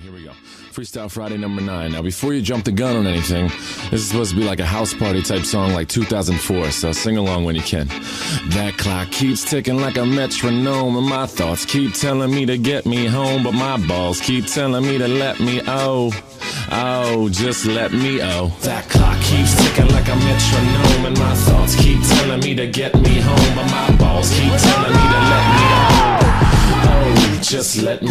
here we go. Freestyle Friday number 9. Now, before you jump the gun on anything, this is supposed to be like a house party type song like 2004, so sing along when you can. That clock keeps ticking like a metronome, and my thoughts keep telling me to get me home, but my balls keep telling me to let me just let me That clock keeps ticking like a metronome, and my thoughts keep telling me to get me home, but my balls keep telling me to let me just let me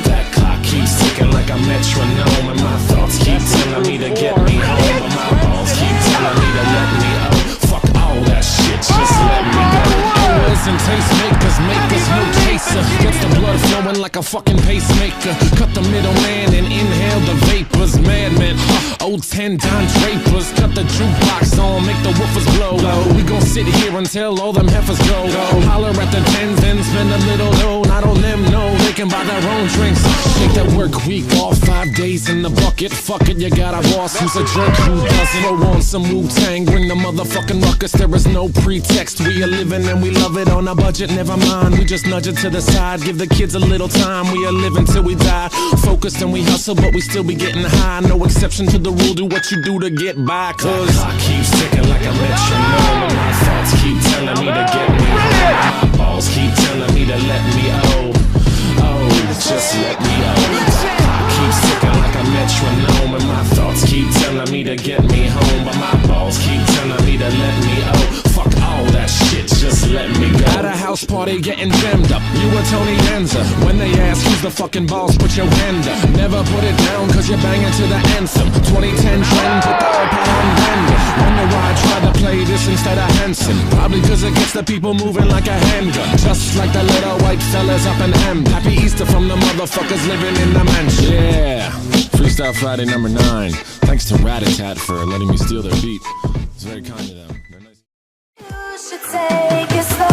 That clock keeps ticking like a metronome, and my thoughts keep telling me to get me home, but my balls keep telling me to let me fuck all that shit, just let me go. Oils and tastemakers make us no chaser. Gets the blood flowing like a fucking pacemaker. Cut the middleman and inhale the vapors. Madman, old 10 Don Drapers. Cut the jukebox on, make the woofers blow. We gon' sit here until all them heifers go. Holler at the tens and spend a little dough. Not on them, no, they can buy their own drinks. Take that work week off, 5 days in the bucket. Fuck it, you got a boss who's a jerk who doesn't. Throw on some Wu-Tang, bring the motherfucking ruckus. There is no pretext, we are living and we love it on a budget. Never mind, we just nudge it to the side. Give the kids a little time, we are living till we die. Focused and we hustle, but we still be getting high. No exception to the rule, do what you do to get by. Cause the clock keeps ticking like a metronome, and my thoughts keep telling me to get me home. My balls keep telling me to let me just let me That clock keeps ticking like a metronome, and my thoughts keep telling me to get me home, but my balls keep telling me to let me fuck all that shit, just let me go. At a house party getting jammed up, you were Tony Danza. When they ask who's the fucking boss, put your hand up. Never put it down cause you're banging to the anthem. 2010 trend, put the iPad on random. Wonder why I tried to play this instead of Hanson. Probably cause it gets the people moving like a handgun. Just like the little white fellas up in M. Happy Easter from the motherfuckers living in the mansion. Yeah, Freestyle Friday number 9. Thanks to Ratatat for letting me steal their beat. It's very kind of them. They're nice. You should take it slow.